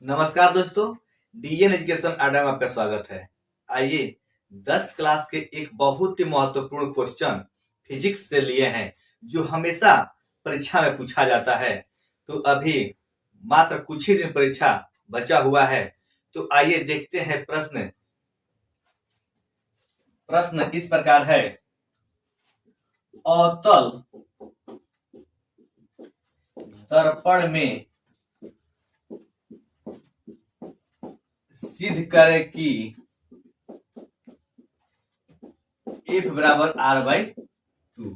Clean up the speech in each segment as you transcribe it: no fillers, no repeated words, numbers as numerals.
नमस्कार दोस्तों, DN education अड्डा में आपका स्वागत है। आइए 10 क्लास के एक बहुत ही महत्वपूर्ण क्वेश्चन फिजिक्स से लिए हैं जो हमेशा परीक्षा में पूछा जाता है। तो अभी मात्र कुछ ही दिन परीक्षा बचा हुआ है, तो आइए देखते हैं प्रश्न इस प्रकार है। अवतल दर्पण में सिद्ध करें कि F बराबर R/2।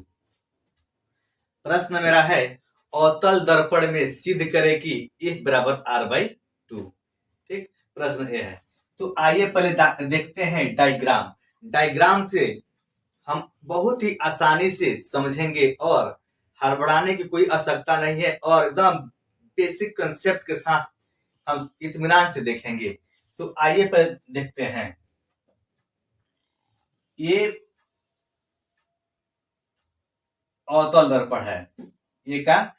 प्रश्न मेरा है, अवतल दर्पण में सिद्ध करें कि F बराबर R/2। ठीक, प्रश्न ये है। तो आइए पहले देखते हैं डायग्राम से हम बहुत ही आसानी से समझेंगे और हड़बड़ाने की कोई आवश्यकता नहीं है और एकदम बेसिक कंसेप्ट के साथ हम इत्मीनान से देखेंगे। तो आइए पहले देखते हैं। ये अवतल दर्पण है, ये का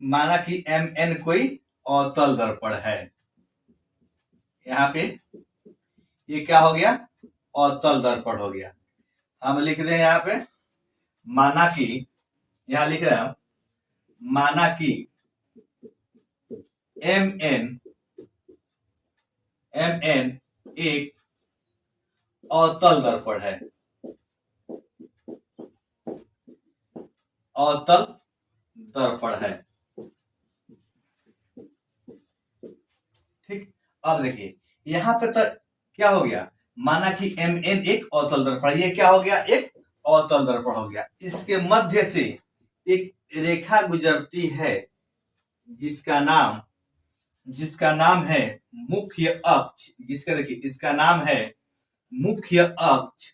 माना कि MN कोई अवतल दर्पण है। यहाँ पे ये क्या हो गया, अवतल दर्पण हो गया। हम लिख दें यहाँ पे माना कि, यहां लिख रहे हैं हम माना कि MN एक अवतल दर्पण है। अवतल दर्पण है। ठीक, अब देखिए यहां पे तो क्या हो गया, माना कि MN एक अवतल दर्पण, ये क्या हो गया, एक अवतल दर्पण हो गया। इसके मध्य से एक रेखा गुजरती है जिसका नाम है मुख्य अक्ष। जिसका देखिए इसका नाम है मुख्य अक्ष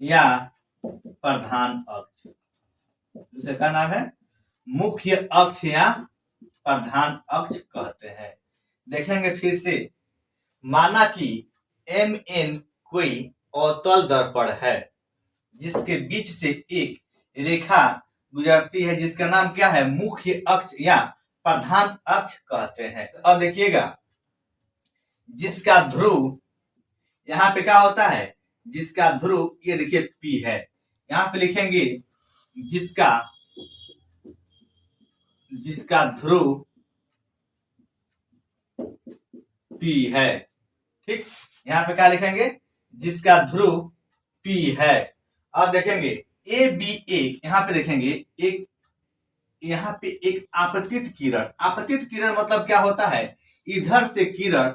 या प्रधान अक्ष। इसका नाम है मुख्य अक्ष या प्रधान अक्ष कहते हैं। देखेंगे फिर से, माना कि MN कोई अवतल दर्पण है जिसके बीच से एक रेखा गुजरती है जिसका नाम क्या है, मुख्य अक्ष या प्रधान अक्ष कहते हैं। अब देखिएगा, जिसका ध्रुव यहां पे क्या होता है, जिसका ध्रुव ये देखिए P है। यहां पे लिखेंगे जिसका ध्रुव P है। ठीक, यहां पे क्या लिखेंगे, जिसका ध्रुव P है। अब देखेंगे AB1, यहां पे देखेंगे यहाँ पे एक आपतित किरण मतलब क्या होता है, इधर से किरण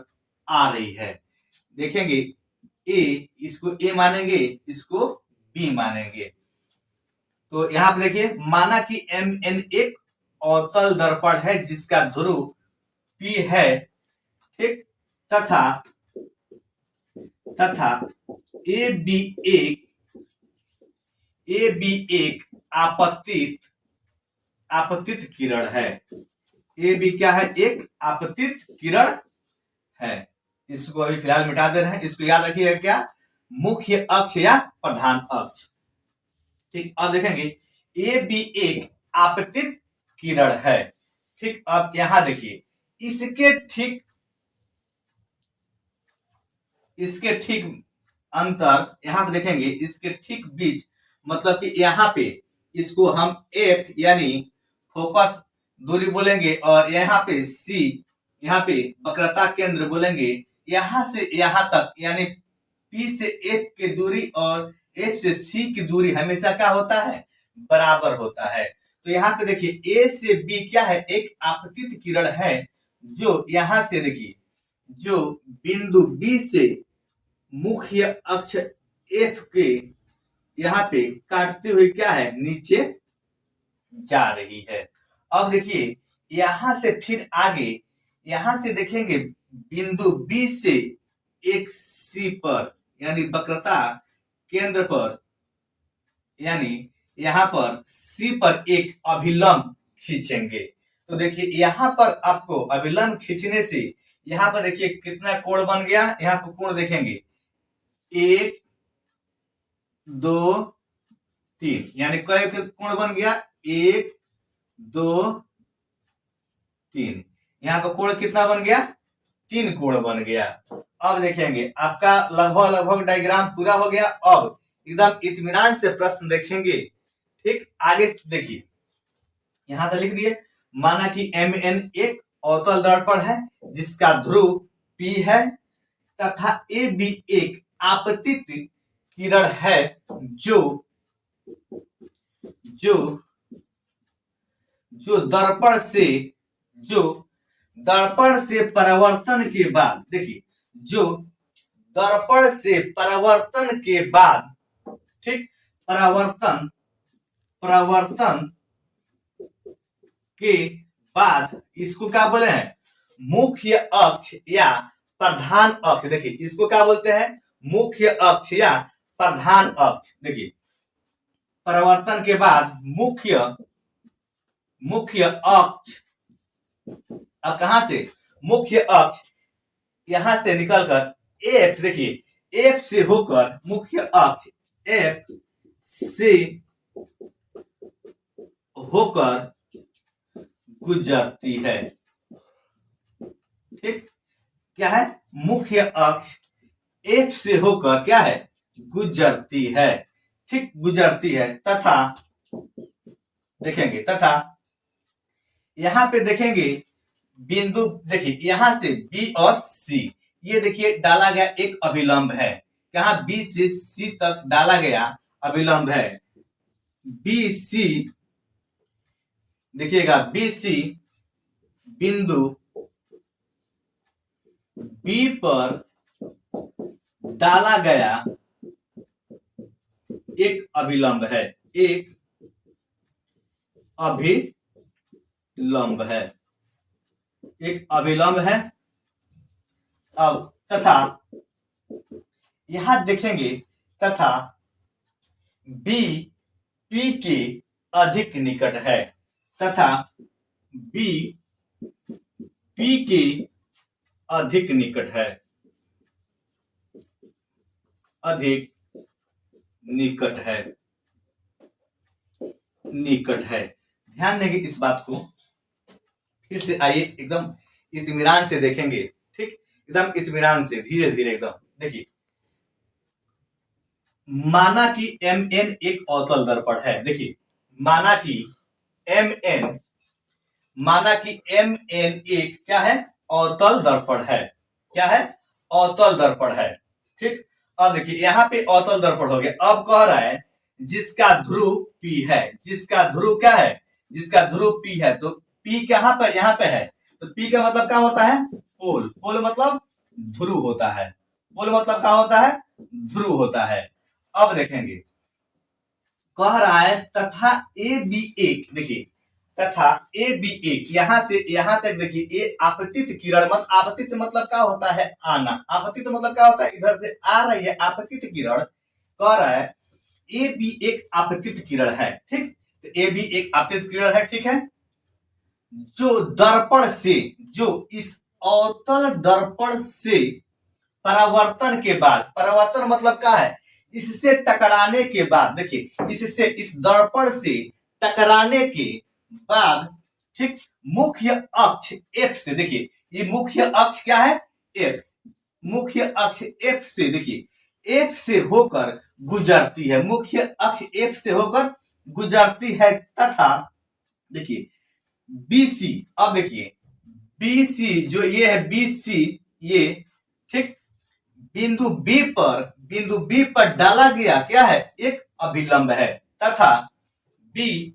आ रही है। देखेंगे इसको A मानेंगे, इसको B मानेंगे। तो यहां पे देखिए, माना कि MN एक अवतल दर्पण है जिसका ध्रुव P है। ठीक, तथा AB1 आपतित किरण है। AB क्या है, एक आपतित किरण है। इसको अभी फिलहाल मिटा दे रहे हैं। इसको याद रखिएगा, क्या, मुख्य अक्ष या प्रधान अक्ष। ठीक, अब देखेंगे AB1 आपतित किरण है। ठीक, अब यहां देखिए इसके ठीक अंतर, यहां पे देखेंगे इसके ठीक बीच, मतलब कि यहां पे इसको हम F यानी फोकस दूरी बोलेंगे और यहाँ पे C, यहाँ पे वक्रता केंद्र बोलेंगे। यहां से यहां तक यानी P से F की दूरी और F से C की दूरी हमेशा क्या होता है, बराबर होता है। तो यहाँ पे देखिए A से B क्या है, एक आपतित किरण है जो यहां से देखिए, जो बिंदु B से मुख्य अक्ष F के यहाँ पे काटते हुए क्या है, नीचे जा रही है। अब देखिए यहां से फिर आगे, यहां से देखेंगे बिंदु B से एक C पर यानी वक्रता केंद्र पर, यानी यहां पर C पर एक अभिलंब खींचेंगे। तो देखिए यहां पर आपको अभिलंब खींचने से यहां पर देखिए कितना कोण बन गया। यहां पर कोण देखेंगे 1 2 3, यानी कई कोण बन गया, 1 2 3। यहाँ पे कोण कितना बन गया? 3 कोण बन गया। अब देखेंगे आपका लगभग डायग्राम पूरा हो गया। अब एकदम इत्मीनान से प्रश्न देखेंगे। ठीक, आगे देखिए, यहां तो लिख दिए, माना कि Mn एक अवतल दर्पण है जिसका ध्रुव P है तथा AB एक आपतित किरण है जो दर्पण से परावर्तन के बाद, देखिए, जो दर्पण से परावर्तन के बाद, ठीक, परावर्तन के बाद इसको क्या बोले हैं? मुख्य अक्ष या प्रधान अक्ष। देखिए, इसको क्या बोलते हैं? मुख्य अक्ष या प्रधान अक्ष। देखिए, परावर्तन के बाद मुख्य अक्ष, अब कहां से मुख्य अक्ष? यहां से निकलकर F, देखिए F से होकर मुख्य अक्ष F से होकर गुजरती है। ठीक, क्या है? मुख्य अक्ष F से होकर क्या है? गुजरती है। ठीक, गुजरती है। तथा देखेंगे, तथा यहां पे देखेंगे बिंदु, देखिए यहां से B और C, ये देखिए डाला गया एक अभिलंब है। कहां? B से C तक डाला गया अभिलंब है। BC, देखिएगा, BC बिंदु B पर डाला गया एक अभिलंब है, एक अभिलंब है, एक अभिलंब है। अब तथा यहां देखेंगे, तथा B P के अधिक निकट है, तथा B P के अधिक निकट है, अधिक निकट है, निकट है। ध्यान देंगे इस बात को। फिर से आइए, एकदम इत्मीनान से देखेंगे। ठीक, एकदम इत्मीनान से, धीरे धीरे एकदम। देखिए, माना कि Mn एक अवतल दर्पण है। देखिए, माना कि Mn एक क्या है? अवतल दर्पण है। क्या है? अवतल दर्पण है। ठीक, अब देखिए यहां पे अवतल दर्पण हो गया। अब कह रहा है जिसका ध्रुव P है, जिसका ध्रुव क्या है? जिसका ध्रुव P है। तो P कहां पर? यहां पे है। तो P का मतलब क्या होता है? पोल। पोल मतलब ध्रुव होता है। पोल मतलब क्या होता है? ध्रुव होता है। अब देखेंगे, कह रहा है तथा AB1, देखिए, तथा AB1 यहां से यहां तक, देखिए, ये आपतित किरण, मत आपतित मतलब क्या होता है? आना। आपतित मतलब क्या होता है? इधर से आ रही है आपतित किरण। कह रहा है AB एक आपतित किरण है। ठीक, तो AB एक आपतित किरण है। ठीक है, जो दर्पण से, जो इस अवतल दर्पण से परावर्तन के बाद, परावर्तन मतलब क्या है? इससे टकराने के बाद, देखिए, इससे, इस दर्पण से टकराने के बाद, ठीक, मुख्य अक्ष F से, देखिए ये मुख्य अक्ष क्या है? F। मुख्य अक्ष F से, देखिए F से होकर गुजरती है। मुख्य अक्ष F से होकर गुजरती है। तथा देखिए BC, अब देखिए BC, जो ये है BC, ये, ठीक, बिंदु B पर डाला गया क्या है? एक अभिलंब है। तथा B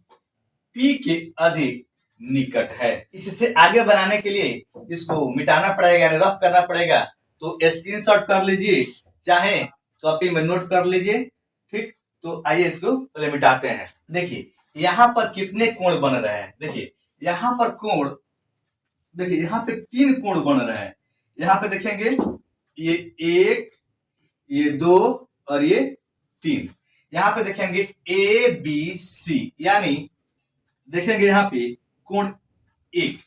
P के अधिक निकट है। इससे आगे बनाने के लिए इसको मिटाना पड़ेगा, रफ करना पड़ेगा। तो स्क्रीनशॉट कर लीजिए, चाहे कॉपी में नोट कर लीजिए। ठीक, तो आइए इसको पहले मिटाते हैं। देखिए यहां पर कितने कोण बन रहे हैं? देखिए यहां पर कोण, देखिए यहां पे 3 कोण बन रहे हैं। यहां पे देखेंगे, ये 1, ये 2 और ये 3। यहां पे देखेंगे ABC, यानी देखेंगे यहां पे कोण 1।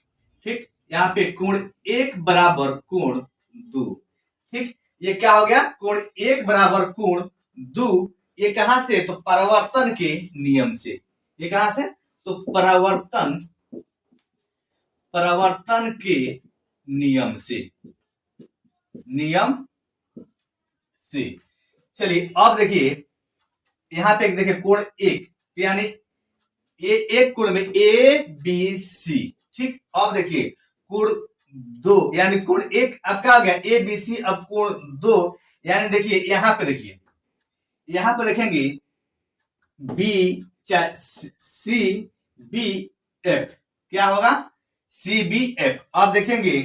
ठीक, यहां पे कोण 1 बराबर कोण 2। ठीक, ये क्या हो गया? कोण 1 बराबर कोण 2। ये कहां से? तो परावर्तन के नियम से। ये कहां से? तो परावर्तन के नियम से चलिए अब देखिए यहां पे देखिए कोण एक यानी ये एक कोण में ए बी सी, ठीक। अब देखिए कोण दो यानी कोण एक अब क्या हो गया ए बी सी, अब कोण दो यानी देखिए यहां पे देखिए यहां पर देखेंगे बी सी बी एफ, क्या होगा सी बी एफ। अब देखेंगे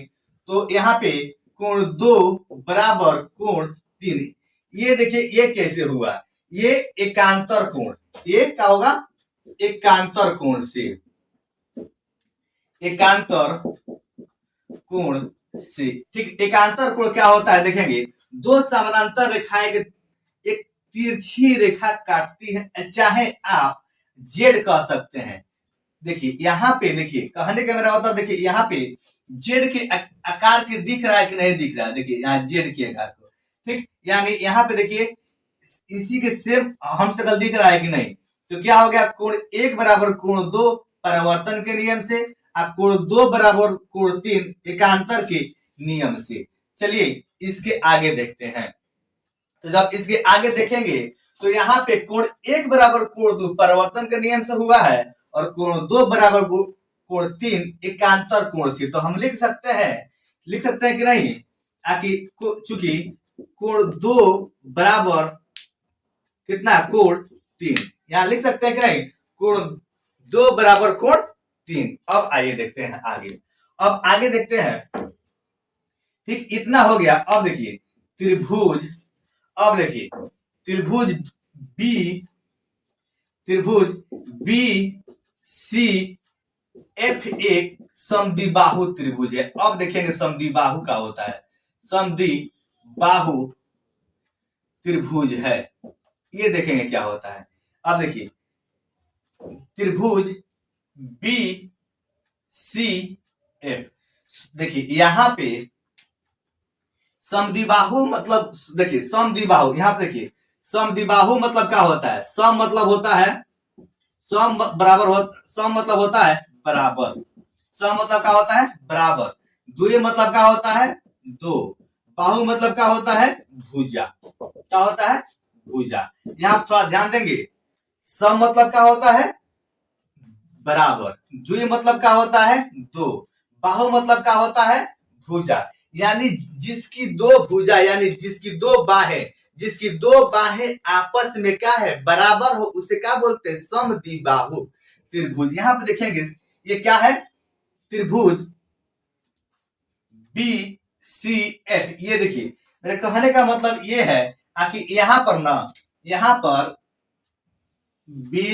तो यहाँ पे कोण दो बराबर कोण तीन, ये देखिए ये कैसे हुआ, ये एकांतर कोण, ये क्या होगा एकांतर कोण से, एकांतर कोण से, ठीक। एकांतर कोण क्या होता है देखेंगे दो समानांतर रेखाएं एक तिरछी रेखा काटती है, चाहे आप जेड कह सकते हैं। देखिए यहाँ पे देखिए कहने का मेरा मतलब देखिए यहाँ पे जेड के आकार के दिख रहा है कि नहीं दिख रहा है, देखिए यहाँ जेड के आकार को, ठीक। यानी यहाँ पे देखिए इसी के सेम हम शकल दिख रहा है कि नहीं, तो क्या हो गया कोण एक बराबर कोण दो परावर्तन के नियम से, और कोण दो बराबर कोण तीन एकांतर के नियम से। चलिए इसके आगे देखते हैं, तो जब इसके आगे देखेंगे तो यहाँ पे कोण एक बराबर कोण दो परावर्तन के नियम से हुआ है और कोण दो बराबर कोण तीन एकांतर कोण से, तो हम लिख सकते हैं कि नहीं, आकि चूंकि कोण दो बराबर कितना कोण तीन, यहां लिख सकते हैं कि नहीं कोण दो बराबर कोण तीन। अब आइए देखते हैं आगे, अब आगे देखते हैं, ठीक। इतना हो गया। अब देखिए त्रिभुज, अब देखिए त्रिभुज बी सी एफ एक समद्विबाहु त्रिभुज है। अब देखेंगे समद्विबाहु का होता है, समद्विबाहु त्रिभुज है, ये देखेंगे क्या होता है। अब देखिए त्रिभुज बी सी एफ, देखिए यहां पे समद्विबाहु मतलब देखिए समद्विबाहु, यहां पे देखिए समद्विबाहु मतलब क्या होता है, सम मतलब होता है सम बराबर सम मतलब होता है बराबर, सम मतलब क्या होता है बराबर, द्वय मतलब क्या होता है दो, बाहु मतलब क्या होता है भुजा, क्या होता है भुजा। यहां थोड़ा ध्यान देंगे, सम मतलब क्या होता है बराबर, द्वय मतलब क्या होता है दो, बाहु मतलब क्या होता है भुजा, यानी जिसकी दो भुजा यानी जिसकी दो बाहें आपस में क्या है बराबर हो उसे क्या बोलते हैं समद्विबाहु त्रिभुज। यहां पे देखेंगे ये क्या है त्रिभुज बी सी एफ, ये देखिए मेरे कहने का मतलब ये है कि यहां पर बी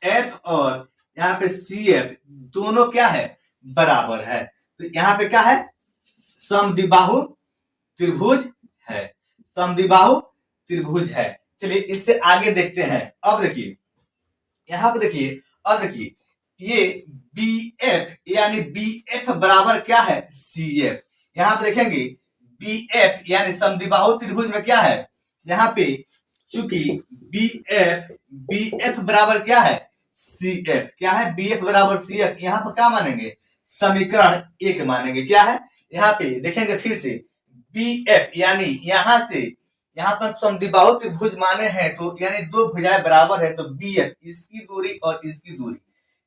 एफ और यहाँ पे सी एफ दोनों क्या है बराबर है, तो यहाँ पे क्या है समद्विबाहु त्रिभुज है, समद्विबाहु त्रिभुज है। चलिए इससे आगे देखते हैं। अब देखिए यहाँ पे देखिए, अब देखिए ये बी एफ यानी बी एफ बराबर क्या है सी एफ, यहाँ पे देखेंगे बी एफ यानी समद्विबाहु त्रिभुज में क्या है, यहाँ पे चूंकि बी एफ बराबर क्या है सी एफ, क्या है बी एफ बराबर सी एफ, यहाँ पर क्या मानेंगे समीकरण एक मानेंगे, क्या है यहाँ पे देखेंगे फिर से बी एफ यानी यहाँ पर समद्विबाहु त्रिभुज माने हैं तो यानी दो भुजाएं बराबर है, तो बी एफ इसकी दूरी और इसकी दूरी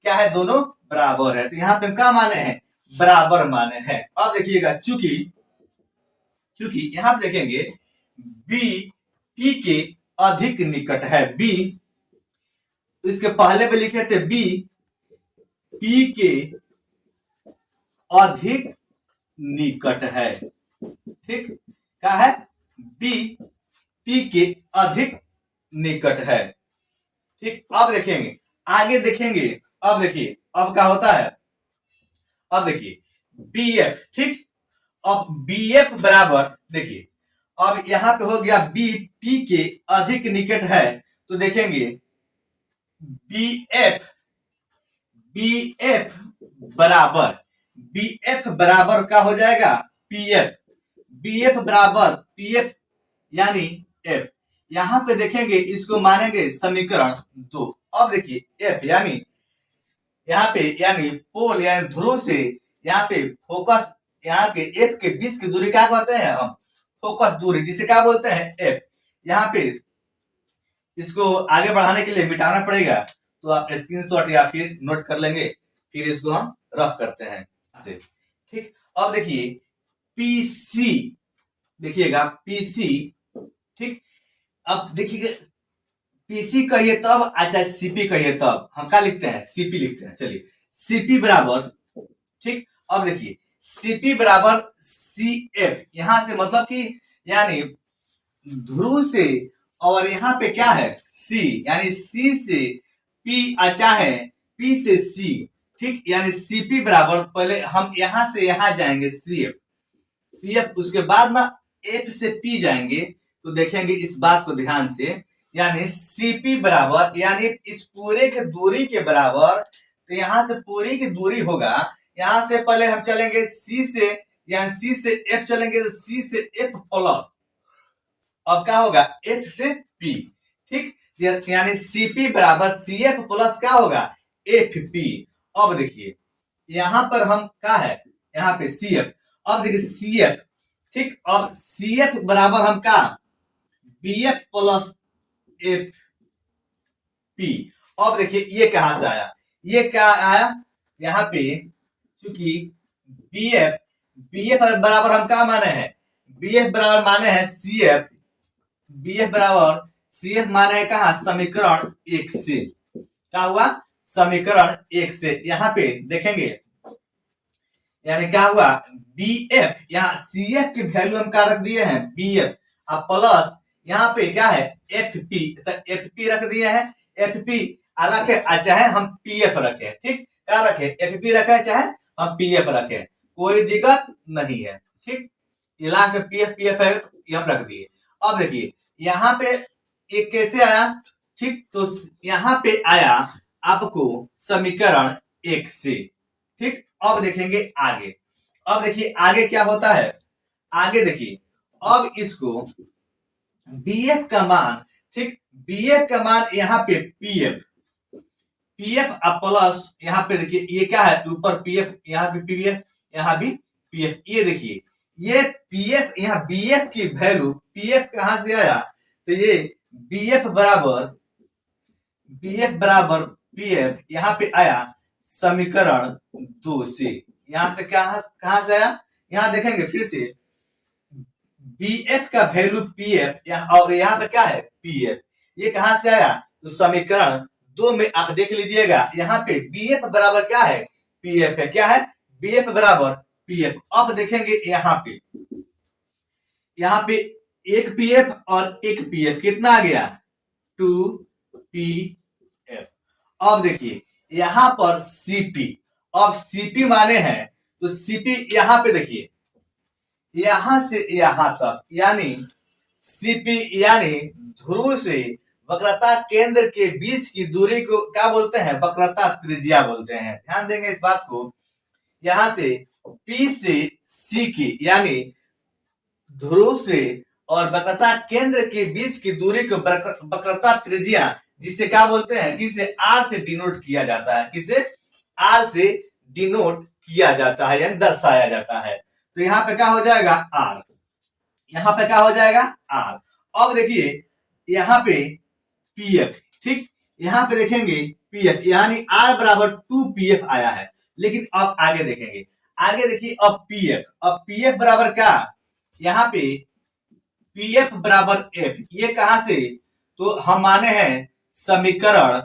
क्या है दोनों बराबर है, तो यहाँ पे क्या माने हैं बराबर माने हैं। अब देखिएगा चूंकि यहाँ पे देखेंगे बी पी के अधिक निकट है, बी इसके पहले में लिखे थे बी पी के अधिक निकट है, ठीक, क्या है बी पी के अधिक निकट है, ठीक। अब देखेंगे आगे देखेंगे, अब देखिए अब क्या होता है, अब देखिए बी एफ, ठीक। अब बी एफ बराबर देखिए अब यहां पे हो गया बी पी के अधिक निकट है, तो देखेंगे बी एफ बराबर क्या हो जाएगा पी एफ, बी एफ बराबर पी एफ यानी एफ, यहां पे देखेंगे इसको मानेंगे समीकरण दो। अब देखिए एफ यानी यहाँ पे यानी पोल यानी ध्रुव से यहाँ पे फोकस यहाँ के एफ के बीच की दूरी क्या कहते हैं हम? फोकस दूरी, जिसे क्या बोलते हैं? एफ। यहाँ पे इसको आगे बढ़ाने के लिए मिटाना पड़ेगा, तो आप स्क्रीनशॉट या फिर नोट कर लेंगे, फिर इसको हम रफ करते हैं। ठीक, अब देखिए पीसी, देखिएगा पीसी। ठीक, अब देखिए पीसी कहिए तब, अच्छा सीपी कहिए तब हम क्या लिखते हैं? सीपी लिखते हैं। चलिए सीपी बराबर, ठीक, अब देखिए सीपी बराबर सी एफ, यहां से मतलब कि यानी ध्रुव से, और यहाँ पे क्या है? सी, यानी सी से पी, अच्छा है पी से सी। ठीक, यानी सीपी बराबर, पहले हम यहां से यहां जाएंगे सीएफ, उसके बाद ना एफ से पी जाएंगे, तो देखेंगे इस बात को ध्यान से, यानी सीपी बराबर यानी इस पूरे के दूरी के बराबर, तो यहां से पूरी की दूरी होगा, यहां से पहले हम चलेंगे सी से, यानी सी से एफ चलेंगे, तो सी से एफ प्लस, अब क्या होगा? एफ से पी। ठीक, यानी सीपी बराबर सी एफ प्लस क्या होगा? F P. अब देखिए यहां पर हम क्या है? यहाँ पे सी एफ, अब देखिए सी एफ, ठीक, अब सी एफ बराबर हम क्या? B F plus F P. अब देखिए ये कहां से आया? ये क्या आया? यहाँ पे चूंकि बी एफ बराबर हम क्या माने हैं? बी एफ बराबर माने हैं सी एफ, बी एफ बराबर सी एफ माने हैं कहा? समीकरण 1 से। क्या हुआ? समीकरण 1 से। यहाँ पे देखेंगे यानी क्या हुआ? बी एफ, यहाँ सी एफ की वैल्यू हम क्या रख दिए हैं? बी एफ, अब प्लस यहाँ पे क्या है? एफ पी, तो एफ पी रख दिए हैं, एफ पी रखे, चाहे हम पी एफ रखे, ठीक, क्या रखे? एफ पी रखे, चाहे हम पी एफ रखे, कोई दिक्कत नहीं है। ठीक, ये लास्ट में पी एफ है, ये हम रख दिए। अब देखिए यहाँ पे ये कैसे आया? ठीक, तो यहाँ पे आया आपको समीकरण 1 से। ठीक, अब देखेंगे आगे, अब देखिए आगे क्या होता है? आगे देखिए अब इसको बीएफ का मान, ठीक, बीएफ का मान यहाँ पे पीएफ, पीएफ प्लस यहाँ पे देखिए ये क्या है? ऊपर पीएफ, यहाँ पे पीएफ, यहाँ भी पीएफ। ये देखिए ये पीएफ, यहाँ बीएफ की वैल्यू, पीएफ कहां से आया? तो ये बीएफ बराबर पीएफ यहाँ पे आया समीकरण 2 से। यहां से क्या, कहां से आया? यहां देखेंगे फिर से बीएफ का वैल्यू पीएफ, और यहाँ पे क्या है? पीएफ, ये कहां से आया? तो समीकरण 2 में आप देख लीजिएगा, यहाँ पे बीएफ बराबर क्या है? पीएफ है। क्या है? बीएफ बराबर पीएफ। अब देखेंगे यहाँ पे एक पीएफ और एक पीएफ, कितना आ गया? 2 पीएफ। अब देखिए यहां पर सीपी, अब सीपी माने हैं, तो सीपी यहाँ पे देखिए यहां से यहां तक, यानी सीपी यानी ध्रुव से वक्रता केंद्र के बीच की दूरी को क्या बोलते हैं? वक्रता त्रिज्या बोलते हैं। ध्यान देंगे इस बात को। यहां से पी से सी की, यानी ध्रुव से और वक्रता केंद्र के बीच की दूरी को वक्रता त्रिज्या, जिसे क्या बोलते हैं? किसे आर से डिनोट किया जाता है, किसे आर से डिनोट किया जाता है, यानी दर्शाया जाता है। तो यहाँ पे क्या हो जाएगा? आर, यहाँ पे क्या हो जाएगा? आर। अब देखिए यहाँ पे पीएफ, ठीक, यहाँ पे देखेंगे पीएफ, यानी आर बराबर 2 पीएफ आया है। लेकिन अब आगे देखेंगे, आगे देखिए अब पीएफ बराबर क्या? यहाँ पे पीएफ बराबर एफ, ये कहां से? तो हम माने हैं समीकरण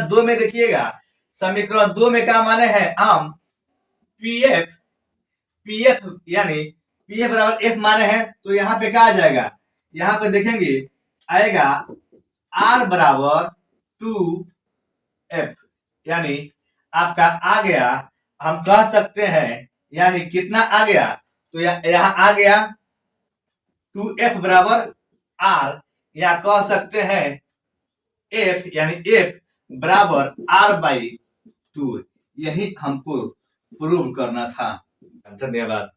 2 में देखिएगा, समीकरण 2 में क्या माने हैं हम? पीएफ यानी पीएफ बराबर एफ माने हैं, तो यहाँ पे क्या आ जाएगा? यहाँ पे देखेंगे आएगा आर बराबर 2 एफ, यानी आपका आ गया, हम कह सकते हैं, यानी कितना आ गया? तो यहाँ आ गया 2f बराबर आर, या कह सकते हैं एफ, यानी एफ बराबर आर बाई 2। यही हमको प्रूव करना था। धन्यवाद।